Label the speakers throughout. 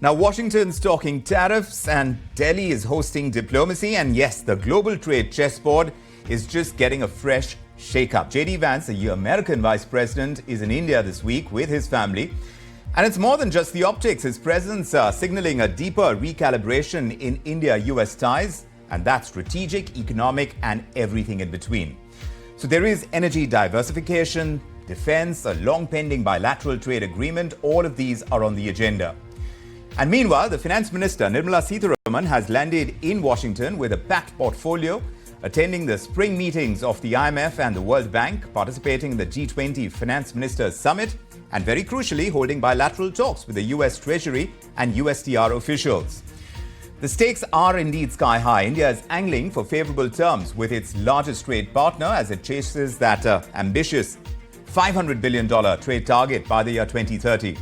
Speaker 1: Now, Washington's talking tariffs and Delhi is hosting diplomacy. And yes, the global trade chessboard is just getting a fresh shake-up. JD Vance, the American Vice President, is in India this week with his family. And it's more than just the optics. His presence signaling a deeper recalibration in India-US ties. And that's strategic, economic, and everything in between. So there is energy diversification, defense, a long-pending bilateral trade agreement. All of these are on the agenda. And meanwhile, the Finance Minister Nirmala Sitharaman has landed in Washington with a packed portfolio, attending the spring meetings of the IMF and the World Bank, participating in the G20 Finance Ministers Summit, and very crucially, holding bilateral talks with the US Treasury and USTR officials. The stakes are indeed sky high. India is angling for favorable terms with its largest trade partner as it chases that ambitious $500 billion trade target by the year 2030.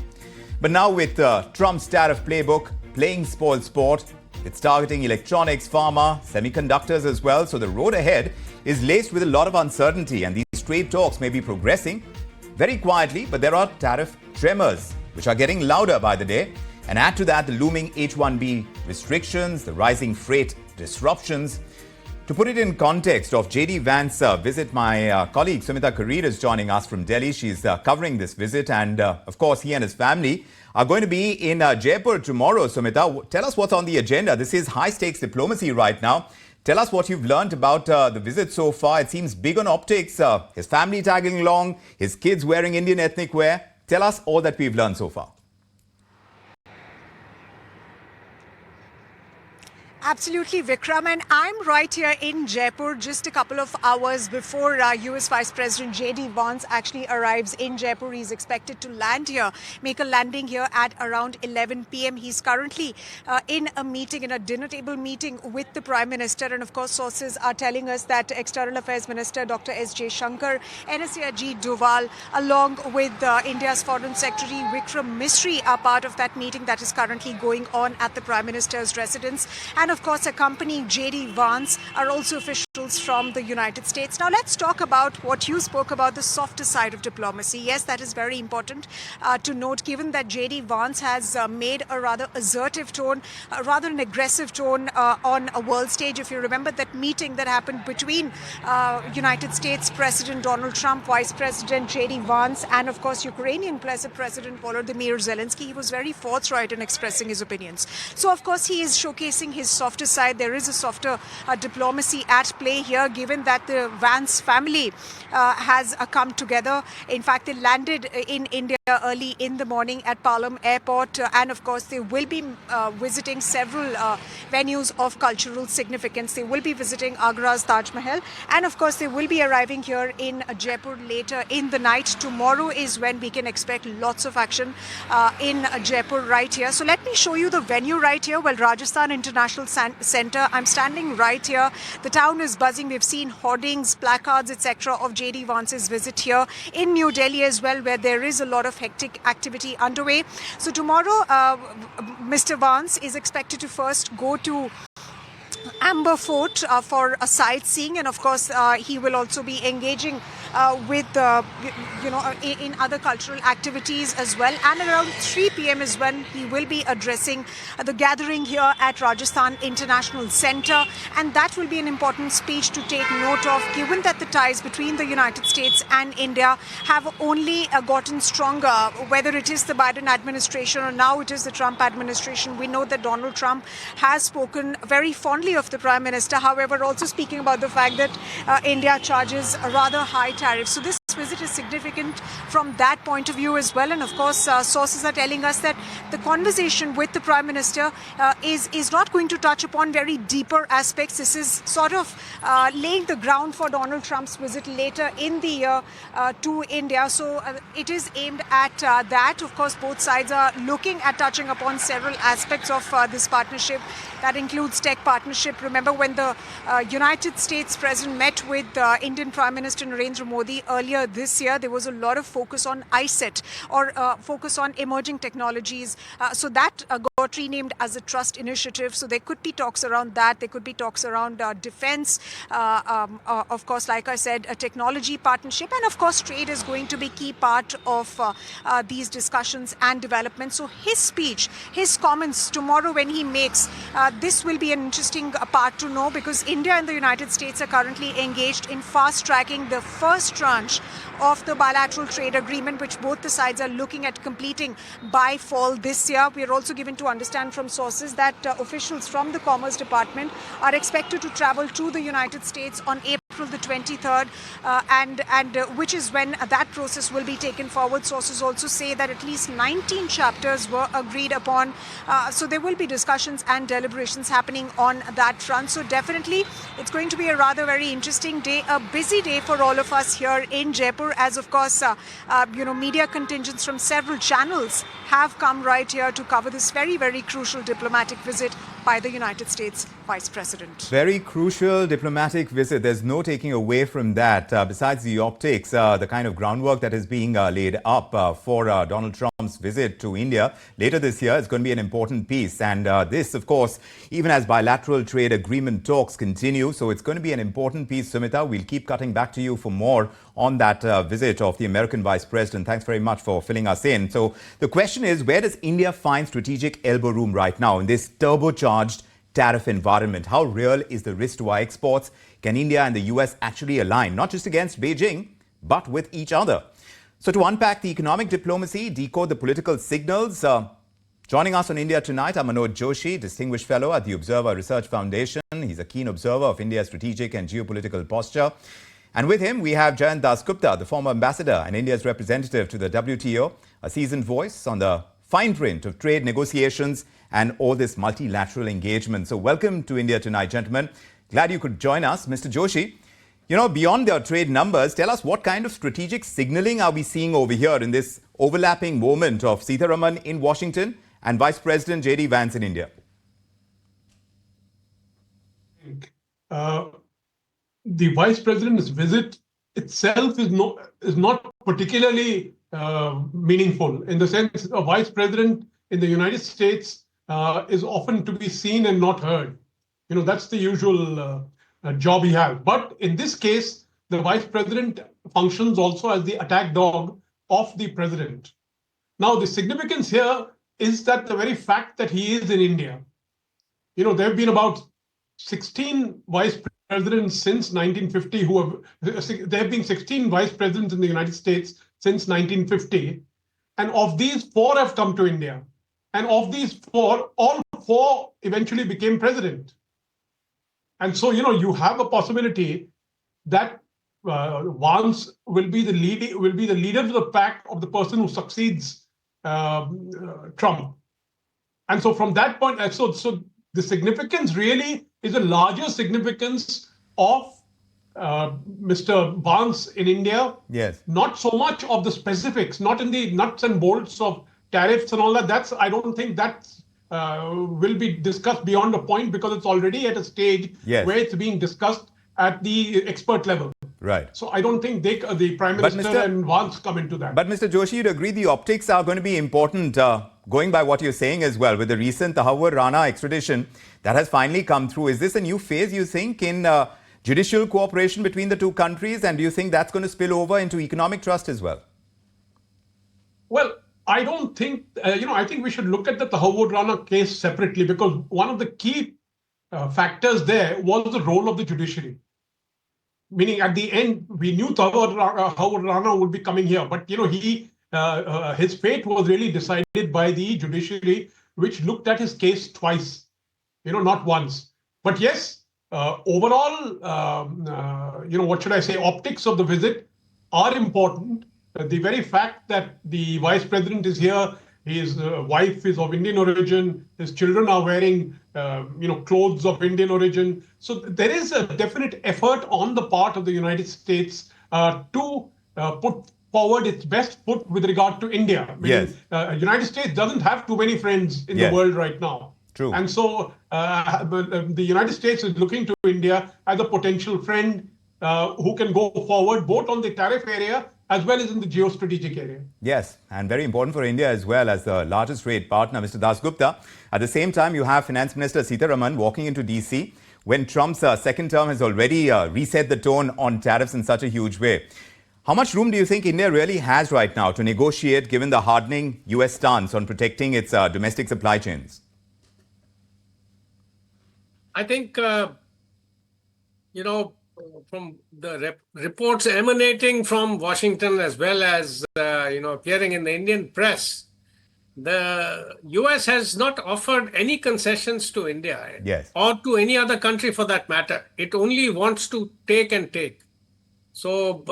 Speaker 1: But now with Trump's tariff playbook playing spoil sport, it's targeting electronics, pharma, semiconductors as well. So the road ahead is laced with a lot of uncertainty, and these trade talks may be progressing very quietly, but there are tariff tremors which are getting louder by the day. And add to that the looming H-1B restrictions, the rising freight disruptions. To put it in context of JD Vance's visit, my colleague Sumita Karir is joining us from Delhi. She's covering this visit, and of course he and his family are going to be in Jaipur tomorrow. Sumita, tell us what's on the agenda. This is high-stakes diplomacy right now. Tell us what you've learned about the visit so far. It seems big on optics, his family tagging along, his kids wearing Indian ethnic wear. Tell us all that we've learned so far.
Speaker 2: Absolutely, Vikram, and I'm right here in Jaipur just a couple of hours before US Vice President JD Vance actually arrives in Jaipur. He's expected to land here, make a landing here at around 11 p.m. He's currently in a meeting, in a dinner table meeting with the Prime Minister, and of course sources are telling us that External Affairs Minister Dr. S. Jaishankar, NSA Ajit Doval, along with India's Foreign Secretary Vikram Misri are part of that meeting that is currently going on at the Prime Minister's residence. And of course, accompanying JD Vance are also officials from the United States. Now, let's talk about what you spoke about, the softer side of diplomacy. Yes, that is very important to note, given that JD Vance has made a rather assertive tone, rather an aggressive tone on a world stage. If you remember that meeting that happened between United States President Donald Trump, Vice President JD Vance, and of course Ukrainian President Volodymyr Zelensky, he was very forthright in expressing his opinions. So, of course, he is showcasing his softer side. There is a softer diplomacy at play here, given that the Vance family has come together. In fact, they landed in India early in the morning at Palam Airport, and of course they will be visiting several venues of cultural significance. They will be visiting Agra's Taj Mahal, and of course they will be arriving here in Jaipur later in the night. Tomorrow is when we can expect lots of action in Jaipur right here. So let me show you the venue right here. Well, Rajasthan International Center. I'm standing right here. The town is buzzing. We've seen hoardings, placards, etc. of JD Vance's visit here in New Delhi as well, where there is a lot of hectic activity underway. So tomorrow, Mr. Vance is expected to first go to Amber Fort for a sightseeing, and of course he will also be engaging with in other cultural activities as well. And around 3 p.m. is when he will be addressing the gathering here at Rajasthan International Center, and that will be an important speech to take note of, given that the ties between the United States and India have only gotten stronger, whether it is the Biden administration or now it is the Trump administration. We know that Donald Trump has spoken very fondly of the Prime Minister, however, also speaking about the fact that India charges a rather high tariffs. So this visit is significant from that point of view as well. And of course, sources are telling us that the conversation with the Prime Minister is not going to touch upon very deeper aspects. This is sort of laying the ground for Donald Trump's visit later in the year to India. So it is aimed at that. Of course, both sides are looking at touching upon several aspects of this partnership. That includes tech partnership. Remember when the United States President met with Indian Prime Minister Narendra Modi earlier this year, there was a lot of focus on ISET, or focus on emerging technologies. So that got renamed as a trust initiative. So there could be talks around that. There could be talks around defense, of course, like I said, a technology partnership, and of course trade is going to be key part of these discussions and developments. So his speech, his comments tomorrow when he makes, this will be an interesting part to know, because India and the United States are currently engaged in fast tracking the first tranche of the bilateral trade agreement, which both the sides are looking at completing by fall this year. We are also given to understand from sources that officials from the Commerce Department are expected to travel to the United States on April the 23rd, and which is when that process will be taken forward. Sources also say that at least 19 chapters were agreed upon. So there will be discussions and deliberations happening on that front. So definitely it's going to be a rather very interesting day, a busy day for all of us here in Jaipur, as of course, media contingents from several channels have come right here to cover this very, very crucial diplomatic visit by the United States Vice President.
Speaker 1: Very crucial diplomatic visit. There's no taking away from that. Besides the optics, the kind of groundwork that is being laid up for Donald Trump's visit to India later this year is going to be an important piece. And this, of course, even as bilateral trade agreement talks continue. So it's going to be an important piece, Sumita. We'll keep cutting back to you for more on that visit of the American Vice President. Thanks very much for filling us in. So the question is, where does India find strategic elbow room right now in this turbocharged tariff environment? How real is the risk to our exports? Can India and the US actually align, not just against Beijing, but with each other? So to unpack the economic diplomacy, decode the political signals, joining us on India Tonight are Manoj Joshi, Distinguished Fellow at the Observer Research Foundation. He's a keen observer of India's strategic and geopolitical posture. And with him, we have Jayant Dasgupta, the former ambassador and India's representative to the WTO, a seasoned voice on the fine print of trade negotiations and all this multilateral engagement. So welcome to India Tonight, gentlemen. Glad you could join us. Mr. Joshi, beyond their trade numbers, tell us what kind of strategic signaling are we seeing over here in this overlapping moment of Sitharaman in Washington and Vice President JD Vance in India?
Speaker 3: The Vice President's visit itself is not particularly meaningful, in the sense a Vice President in the United States is often to be seen and not heard. That's the usual job he has. But in this case, the Vice President functions also as the attack dog of the President. Now, the significance here is that the very fact that he is in India, there have been about 16 Vice Presidents since 1950 there have been 16 Vice Presidents in the United States since 1950. And of these, 4 have come to India. And of these 4, all 4 eventually became president. And so, you have a possibility that Vance will be the leader of the pack of the person who succeeds Trump. And so from that point, so the significance really is a larger significance of Mr. Vance in India.
Speaker 1: Yes.
Speaker 3: Not so much of the specifics, not in the nuts and bolts of tariffs and all that. I don't think that will be discussed beyond a point, because it's already at a stage where it's being discussed at the expert level.
Speaker 1: Right.
Speaker 3: So I don't think the Prime Minister and Vance come into that.
Speaker 1: But Mr. Joshi, you'd agree the optics are going to be important, going by what you're saying as well, with the recent Tahawwur Rana extradition that has finally come through. Is this a new phase, you think, in judicial cooperation between the two countries? And do you think that's going to spill over into economic trust as well?
Speaker 3: Well, I don't think, I think we should look at the Tahawwur Rana case separately, because one of the key factors there was the role of the judiciary. Meaning, at the end, we knew Tahawwur Rana would be coming here, but his fate was really decided by the judiciary, which looked at his case twice, not once. But yes, overall, what should I say? Optics of the visit are important. The very fact that the Vice President is here, his wife is of Indian origin, his children are wearing, clothes of Indian origin. So there is a definite effort on the part of the United States to put forward its best foot with regard to India.
Speaker 1: Yes.
Speaker 3: United States doesn't have too many friends in the world right now.
Speaker 1: True.
Speaker 3: And so the United States is looking to India as a potential friend who can go forward both on the tariff area as well as in the geostrategic area.
Speaker 1: Yes, and very important for India as well as the largest trade partner, Mr. Dasgupta. At the same time, you have Finance Minister Sitharaman walking into DC when Trump's second term has already reset the tone on tariffs in such a huge way. How much room do you think India really has right now to negotiate given the hardening US stance on protecting its domestic supply chains?
Speaker 4: I think, from the reports emanating from Washington as well as, appearing in the Indian press, the US has not offered any concessions to India
Speaker 1: Yes.
Speaker 4: or to any other country for that matter. It only wants to take and take. So,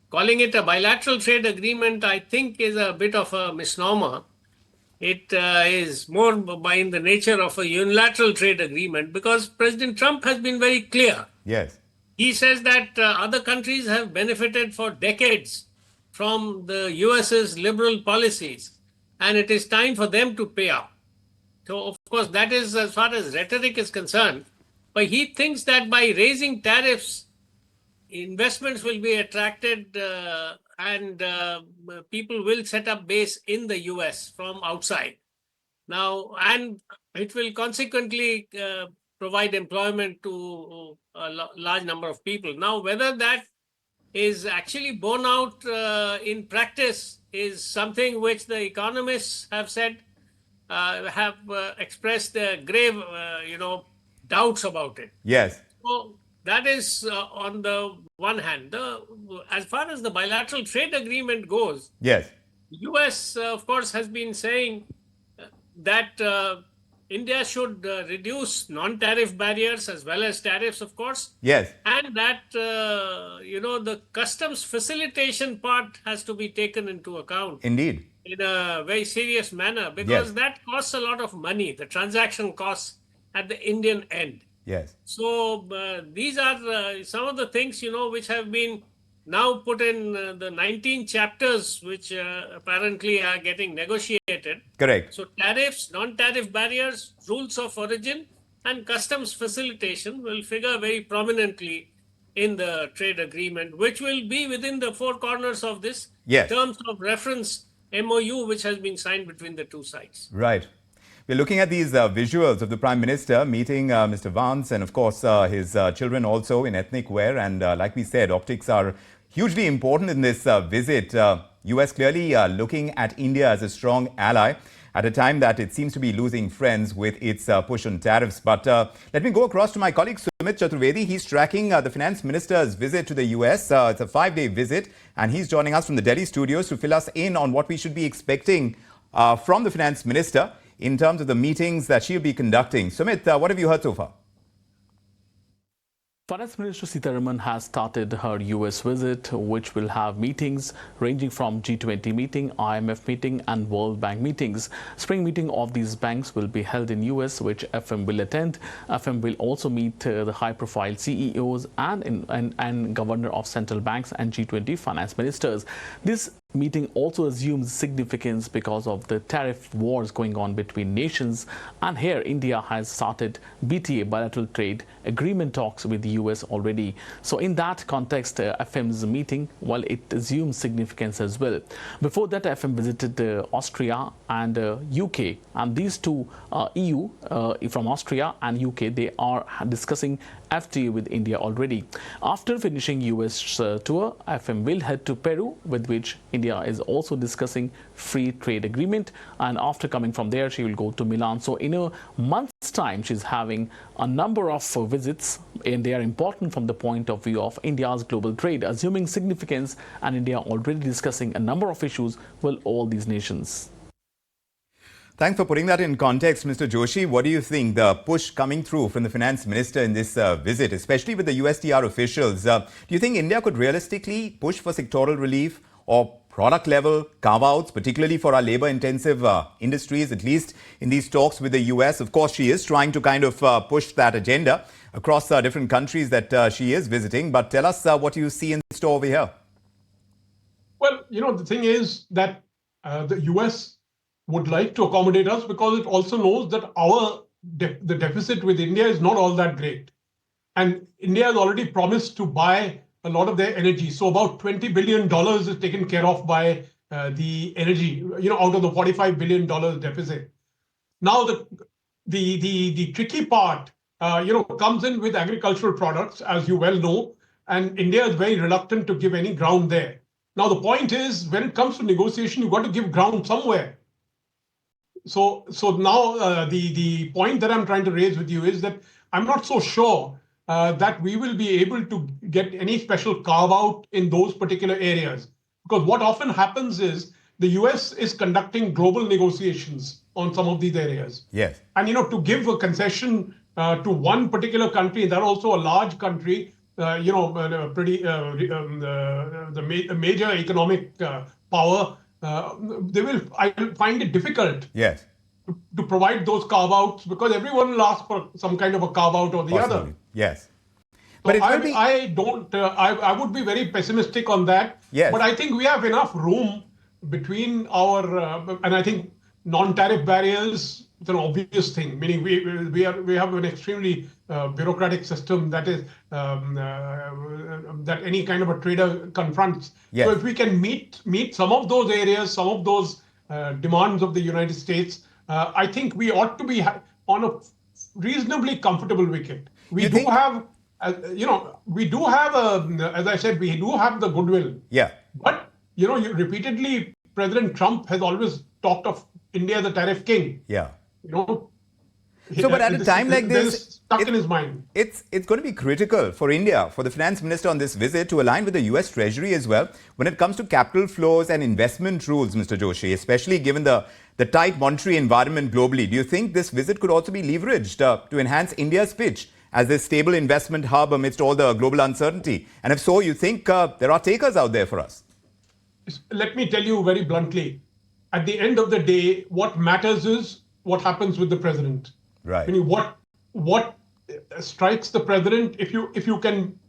Speaker 4: calling it a bilateral trade agreement, I think, is a bit of a misnomer. It is more in the nature of a unilateral trade agreement because President Trump has been very clear.
Speaker 1: Yes.
Speaker 4: He says that other countries have benefited for decades from the US's liberal policies, and it is time for them to pay up. So, of course, that is as far as rhetoric is concerned. But he thinks that by raising tariffs, investments will be attracted and people will set up base in the US from outside. Now, and it will consequently provide employment to a large number of people. Now, whether that is actually borne out in practice is something which the economists have said, have expressed their grave, doubts about it.
Speaker 1: Yes.
Speaker 4: So that is on the one hand. As far as the bilateral trade agreement goes,
Speaker 1: Yes.
Speaker 4: the US, of course, has been saying that India should reduce non-tariff barriers as well as tariffs, of course.
Speaker 1: Yes.
Speaker 4: And that, the customs facilitation part has to be taken into account.
Speaker 1: Indeed.
Speaker 4: In a very serious manner, because
Speaker 1: Yes.
Speaker 4: that costs a lot of money, the transaction costs at the Indian end.
Speaker 1: Yes.
Speaker 4: So these are some of the things, which have been now put in the 19 chapters, which apparently are getting negotiated.
Speaker 1: Correct.
Speaker 4: So tariffs, non-tariff barriers, rules of origin, and customs facilitation will figure very prominently in the trade agreement, which will be within the four corners of this
Speaker 1: Yes.
Speaker 4: terms of reference MOU, which has been signed between the two sides.
Speaker 1: Right. We're looking at these visuals of the Prime Minister meeting Mr. Vance and, of course, his children also in ethnic wear. And like we said, optics are hugely important in this visit. US clearly looking at India as a strong ally at a time that it seems to be losing friends with its push on tariffs. But let me go across to my colleague Sumit Chaturvedi. He's tracking the Finance Minister's visit to the US. It's a 5-day visit, and he's joining us from the Delhi studios to fill us in on what we should be expecting from the Finance Minister in terms of the meetings that she'll be conducting. Sumit, what have you heard so far?
Speaker 5: Finance Minister Sitharaman has started her US visit, which will have meetings ranging from G20 meeting, IMF meeting and World Bank meetings. Spring meeting of these banks will be held in US, which FM will attend. FM will also meet the high-profile CEOs and governor of central banks and G20 finance ministers. This meeting also assumes significance because of the tariff wars going on between nations, and here India has started BTA, bilateral trade agreement talks with the US already. So in that context, FM's meeting, well, it assumes significance as well. Before that, FM visited Austria and UK, and these two EU from Austria and UK, they are discussing FTA with India already. After finishing US tour, FM will head to Peru, with which India is also discussing free trade agreement, and after coming from there she will go to Milan. So in a month's time she's having a number of visits, and they are important from the point of view of India's global trade, assuming significance, and India already discussing a number of issues with all these nations.
Speaker 1: Thanks for putting that in context, Mr. Joshi. What do you think, the push coming through from the Finance Minister in this visit, especially with the USTR officials? Do you think India could realistically push for sectoral relief or product level carve-outs, particularly for our labor-intensive industries, at least in these talks with the US? Of course, she is trying to kind of push that agenda across different countries that she is visiting. But tell us what you see in store over here.
Speaker 3: Well, the thing is that the US would like to accommodate us because it also knows that the deficit with India is not all that great. And India has already promised to buy a lot of their energy. So about $20 billion is taken care of by the energy, out of the $45 billion deficit. Now the tricky part, comes in with agricultural products, as you well know, and India is very reluctant to give any ground there. Now the point is, when it comes to negotiation, you've got to give ground somewhere. So now the point that I'm trying to raise with you is that I'm not so sure that we will be able to get any special carve-out in those particular areas. Because what often happens is the US is conducting global negotiations on some of these areas.
Speaker 1: Yes.
Speaker 3: And, to give a concession to one particular country, that also a large country, the major economic power, I will find it difficult.
Speaker 1: Yes.
Speaker 3: To provide those carve-outs, because everyone will ask for some kind of a carve-out or the
Speaker 1: Possibly.
Speaker 3: other.
Speaker 1: Yes.
Speaker 3: So I would be very pessimistic on that.
Speaker 1: Yes.
Speaker 3: But I think we have enough room between and I think non-tariff barriers is an obvious thing. Meaning we have an extremely bureaucratic system that is that any kind of a trader confronts.
Speaker 1: Yes.
Speaker 3: So if we can meet some of those areas, some of those demands of the United States, I think we ought to be on a reasonably comfortable wicket. We do have, as I said, we do have the goodwill.
Speaker 1: Yeah.
Speaker 3: But, repeatedly, President Trump has always talked of India as a tariff king.
Speaker 1: Yeah.
Speaker 3: So,
Speaker 1: but at a time like this,
Speaker 3: stuck in his mind.
Speaker 1: It's going to be critical for India, for the finance minister on this visit, to align with the US Treasury as well when it comes to capital flows and investment rules, Mr. Joshi, especially given the tight monetary environment globally. Do you think this visit could also be leveraged to enhance India's pitch as this stable investment hub amidst all the global uncertainty? And if so, you think there are takers out there for us?
Speaker 3: Let me tell you very bluntly, at the end of the day, what matters is what happens with the president.
Speaker 1: Right.
Speaker 3: I mean, what strikes the president, if you can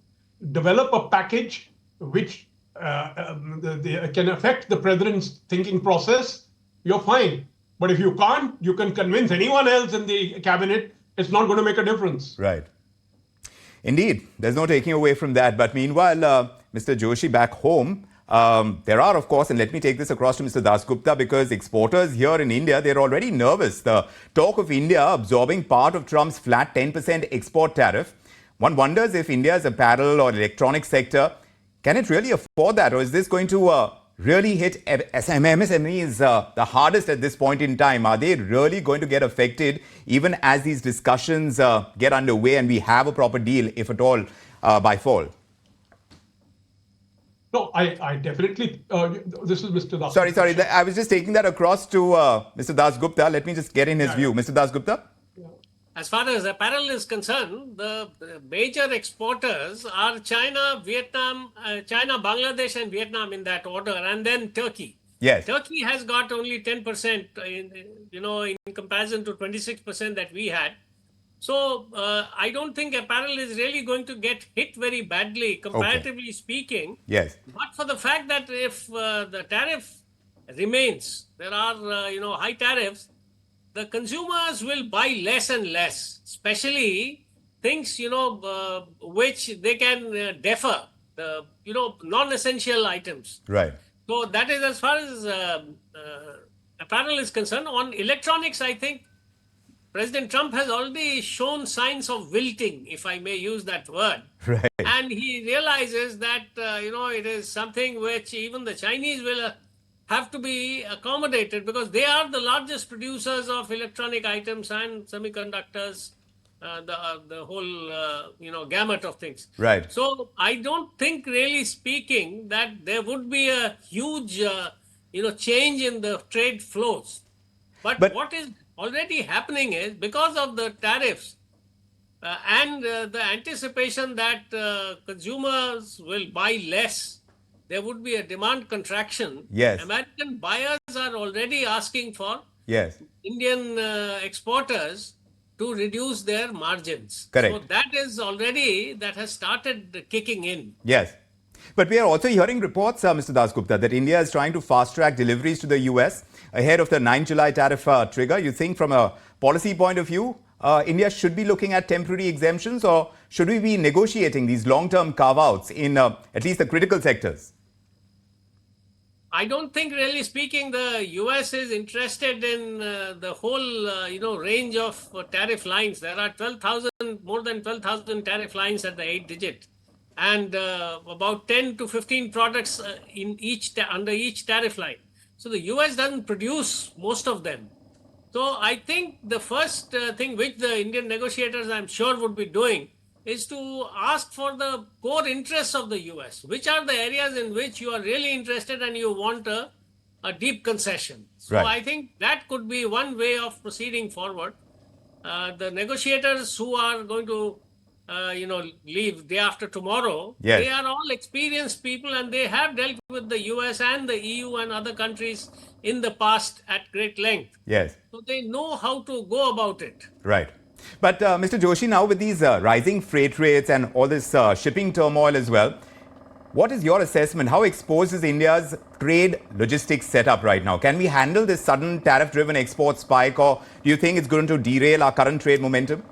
Speaker 3: develop a package which can affect the president's thinking process, you're fine. But if you can't, you can convince anyone else in the cabinet, it's not going to make a difference.
Speaker 1: Right. Indeed, there's no taking away from that. But meanwhile, Mr. Joshi, back home, there are, of course, and let me take this across to Mr. Dasgupta, because exporters here in India, they're already nervous. The talk of India absorbing part of Trump's flat 10% export tariff. One wonders if India's apparel or electronics sector, can it really afford that? Or is this going to really hit MSMEs the hardest at this point in time? Are they really going to get affected even as these discussions get underway and we have a proper deal, if at all, by fall?
Speaker 3: No, I definitely, this is Mr. Dasgupta.
Speaker 1: Sorry, I was just taking that across to Mr. Dasgupta. Let me just get in his view. Mr. Dasgupta?
Speaker 4: As far as apparel is concerned, the major exporters are China, Vietnam, Bangladesh and Vietnam in that order, and then Turkey.
Speaker 1: Yes.
Speaker 4: Turkey has got only 10% in comparison to 26% that we had. So I don't think apparel is really going to get hit very badly, comparatively speaking.
Speaker 1: Yes.
Speaker 4: But for the fact that if the tariff remains, there are high tariffs, the consumers will buy less and less, especially things which they can defer, the non-essential items.
Speaker 1: Right.
Speaker 4: So that is as far as apparel is concerned. On electronics, I think President Trump has already shown signs of wilting, if I may use that word.
Speaker 1: Right.
Speaker 4: And he realizes that, it is something which even the Chinese will have to be accommodated, because they are the largest producers of electronic items and semiconductors, the whole, gamut of things.
Speaker 1: Right.
Speaker 4: So I don't think, really speaking, that there would be a huge, change in the trade flows. But what is already happening is, because of the tariffs and the anticipation that consumers will buy less, there would be a demand contraction.
Speaker 1: Yes.
Speaker 4: American buyers are already asking for Indian exporters to reduce their margins.
Speaker 1: Correct.
Speaker 4: So that has started kicking in.
Speaker 1: Yes. But we are also hearing reports, Mr. Dasgupta, that India is trying to fast-track deliveries to the US ahead of the 9 July tariff trigger. You think from a policy point of view, India should be looking at temporary exemptions, or should we be negotiating these long-term carve-outs in at least the critical sectors?
Speaker 4: I don't think, really speaking, the US is interested in the whole, range of tariff lines. There are more than 12,000 tariff lines at the 8-digit, and about 10 to 15 products under each tariff line. So the US doesn't produce most of them. So I think the first thing which the Indian negotiators, I'm sure, would be doing is to ask for the core interests of the US. Which are the areas in which you are really interested and you want a deep concession? So
Speaker 1: Right.
Speaker 4: I think that could be one way of proceeding forward. The negotiators who are going to, leave day after tomorrow,
Speaker 1: Yes.
Speaker 4: they are all experienced people, and they have dealt with the US and the EU and other countries in the past at great length.
Speaker 1: Yes.
Speaker 4: So they know how to go about it.
Speaker 1: Right. But Mr. Joshi, now with these rising freight rates and all this shipping turmoil as well, what is your assessment? How exposed is India's trade logistics setup right now? Can we handle this sudden tariff-driven export spike, or do you think it's going to derail our current trade momentum?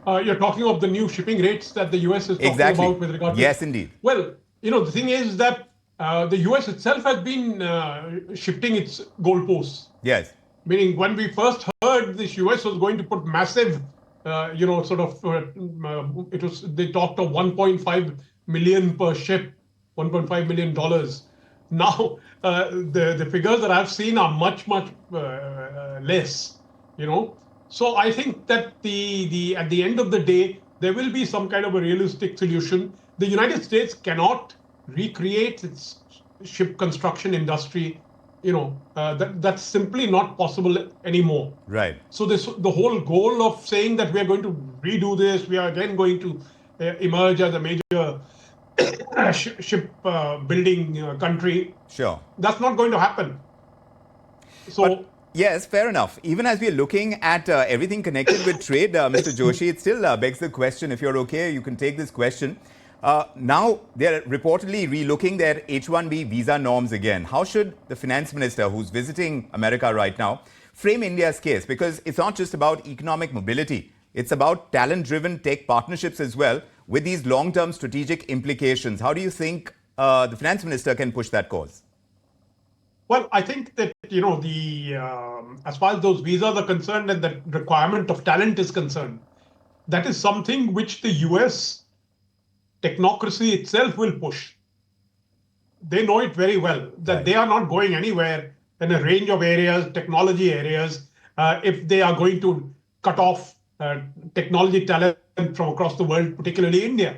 Speaker 3: You're talking of the new shipping rates that the US is talking
Speaker 1: Exactly.
Speaker 3: about with regard to...
Speaker 1: Yes, indeed.
Speaker 3: Well, the thing is that the US itself has been shifting its goalposts.
Speaker 1: Yes.
Speaker 3: Meaning, when we first heard this US was going to put massive, they talked of 1.5 million per ship, $1.5 million. Now, the figures that I've seen are much less, So I think that at the end of the day, there will be some kind of a realistic solution. The United States cannot recreate its ship construction industry. That's simply not possible anymore.
Speaker 1: Right.
Speaker 3: So the whole goal of saying that we are going to redo this, we are again going to emerge as a major ship building country.
Speaker 1: Sure.
Speaker 3: That's not going to happen. So.
Speaker 1: Yes, fair enough. Even as we are looking at everything connected with trade, Mr. Joshi, it still begs the question, if you're okay, you can take this question. Now, they're reportedly relooking their H-1B visa norms again. How should the finance minister, who's visiting America right now, frame India's case? Because it's not just about economic mobility. It's about talent-driven tech partnerships as well, with these long-term strategic implications. How do you think the finance minister can push that cause?
Speaker 3: Well, I think that, as far as those visas are concerned and the requirement of talent is concerned, that is something which the US technocracy itself will push. They know it very well, that
Speaker 1: Right.
Speaker 3: They are not going anywhere in a range of areas, technology areas, if they are going to cut off technology talent from across the world, particularly India.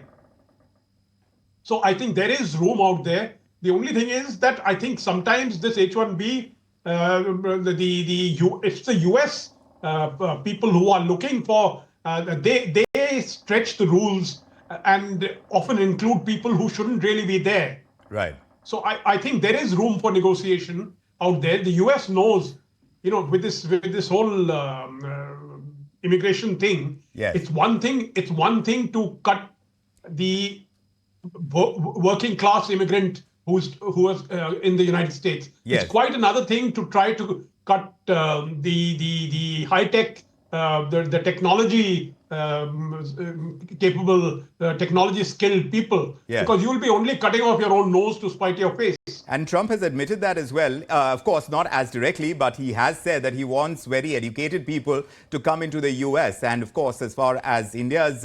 Speaker 3: So I think there is room out there. The only thing is that I think sometimes this H-1B, it's the US people who are looking for, they stretch the rules and often include people who shouldn't really be there.
Speaker 1: Right.
Speaker 3: So I think there is room for negotiation out there. The US knows, with this whole immigration thing,
Speaker 1: Yes.
Speaker 3: it's one thing to cut the working class immigrant who is in the United States.
Speaker 1: Yes.
Speaker 3: It's quite another thing to try to cut the high tech, the technology capable, technology skilled people.
Speaker 1: Yes.
Speaker 3: Because you will be only cutting off your own nose to spite your face.
Speaker 1: And Trump has admitted that as well. Of course, not as directly, but he has said that he wants very educated people to come into the US. And of course, as far as India's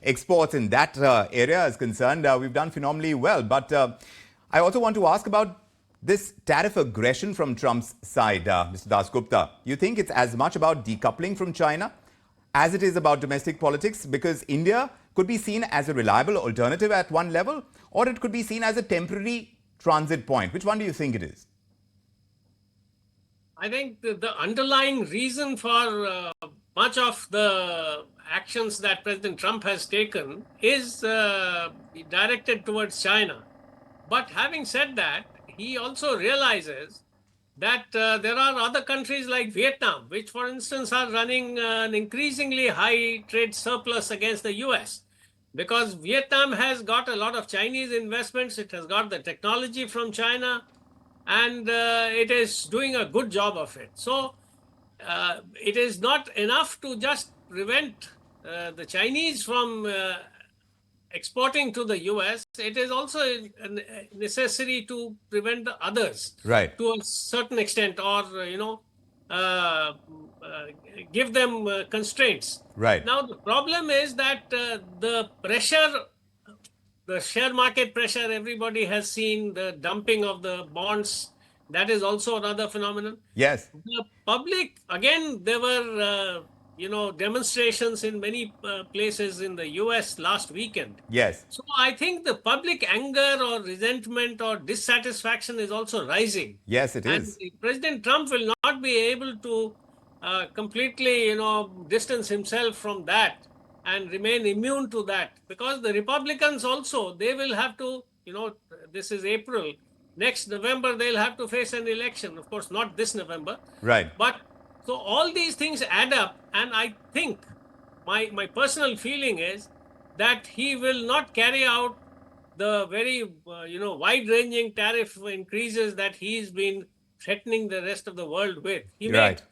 Speaker 1: exports in that area is concerned, we've done phenomenally well. But I also want to ask about this tariff aggression from Trump's side, Mr. Dasgupta. You think it's as much about decoupling from China as it is about domestic politics? Because India could be seen as a reliable alternative at one level, or it could be seen as a temporary transit point. Which one do you think it is?
Speaker 4: I think the underlying reason for much of the actions that President Trump has taken is directed towards China. But having said that, he also realizes that there are other countries like Vietnam, which, for instance, are running an increasingly high trade surplus against the US. Because Vietnam has got a lot of Chinese investments, it has got the technology from China, and it is doing a good job of it. So it is not enough to just prevent the Chinese from exporting to the US. It is also necessary to prevent the others
Speaker 1: Right.
Speaker 4: to a certain extent, or uh, give them constraints.
Speaker 1: Right.
Speaker 4: Now the problem is that the pressure, the share market pressure, everybody has seen the dumping of the bonds. That is also another phenomenon.
Speaker 1: Yes.
Speaker 4: The public, again, there were, demonstrations in many places in the US last weekend.
Speaker 1: Yes.
Speaker 4: So I think the public anger or resentment or dissatisfaction is also rising.
Speaker 1: Yes, it
Speaker 4: And
Speaker 1: is.
Speaker 4: President Trump will not be able to completely, distance himself from that and remain immune to that, because the Republicans also, they will have to, this is April, next November they'll have to face an election. Of course, not this November.
Speaker 1: Right.
Speaker 4: But so all these things add up, and I think my personal feeling is that he will not carry out the very wide-ranging tariff increases that he's been threatening the rest of the world with. He may
Speaker 1: Right.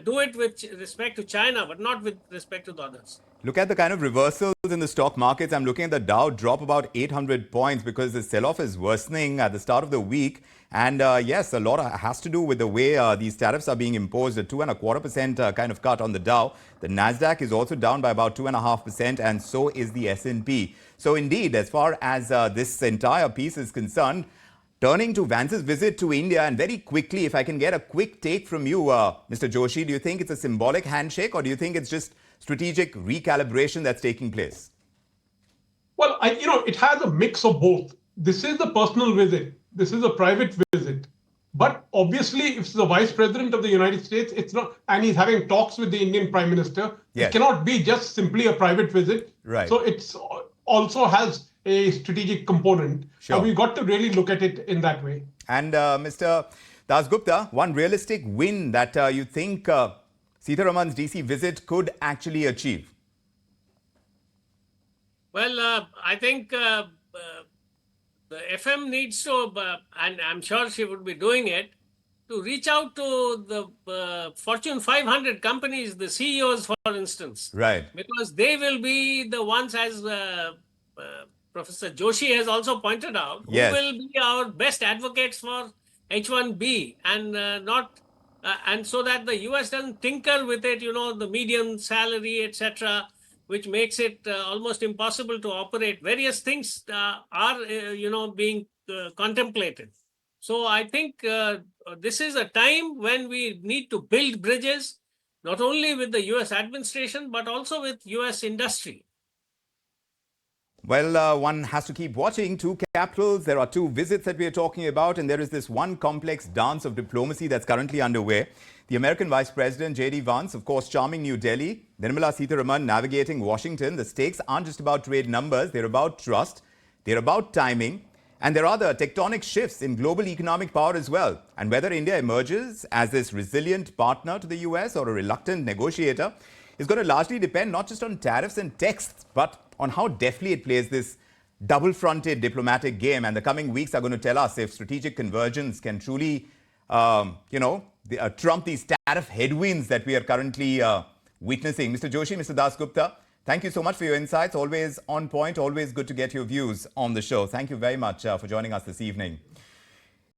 Speaker 4: do it with respect to China, but not with respect to the others.
Speaker 1: Look at the kind of reversals in the stock markets. I'm looking at the Dow drop about 800 points because the sell-off is worsening at the start of the week. And yes, a lot has to do with the way these tariffs are being imposed. A 2.25% kind of cut on the Dow. The Nasdaq is also down by about 2.5%, and so is the S&P. So indeed, as far as this entire piece is concerned, turning to Vance's visit to India, and very quickly, if I can get a quick take from you, Mr. Joshi, do you think it's a symbolic handshake, or do you think it's just strategic recalibration that's taking place?
Speaker 3: Well, it has a mix of both. This is a personal visit. This is a private visit. But obviously, if the Vice President of the United States, it's not, and he's having talks with the Indian Prime Minister,
Speaker 1: yes,
Speaker 3: it cannot be just simply a private visit.
Speaker 1: Right.
Speaker 3: So it's also has a strategic component.
Speaker 1: Sure.
Speaker 3: We've got to really look at it in that way.
Speaker 1: And Mr. Dasgupta, one realistic win that you think Sitharaman's DC visit could actually achieve?
Speaker 4: Well, I think the FM needs to, and I'm sure she would be doing it, to reach out to the Fortune 500 companies, the CEOs, for instance.
Speaker 1: Right.
Speaker 4: Because they will be the ones, as Professor Joshi has also pointed out,
Speaker 1: yes,
Speaker 4: who will be our best advocates for H1B, and and so that the US doesn't tinker with it, the median salary, etc., which makes it almost impossible to operate. Various things are, being contemplated. So I think this is a time when we need to build bridges, not only with the US administration, but also with US industry.
Speaker 1: Well, one has to keep watching. Two capitals, there are two visits that we are talking about, and there is this one complex dance of diplomacy that's currently underway. The American Vice President JD Vance, of course, charming New Delhi. Nirmala Sitharaman navigating Washington. The stakes aren't just about trade numbers, they're about trust, they're about timing, and there are the tectonic shifts in global economic power as well. And whether India emerges as this resilient partner to the US or a reluctant negotiator is going to largely depend not just on tariffs and texts, but on how deftly it plays this double-fronted diplomatic game. And the coming weeks are going to tell us if strategic convergence can truly, trump these tariff headwinds that we are currently witnessing. Mr. Joshi, Mr. Dasgupta, thank you so much for your insights. Always on point, always good to get your views on the show. Thank you very much for joining us this evening.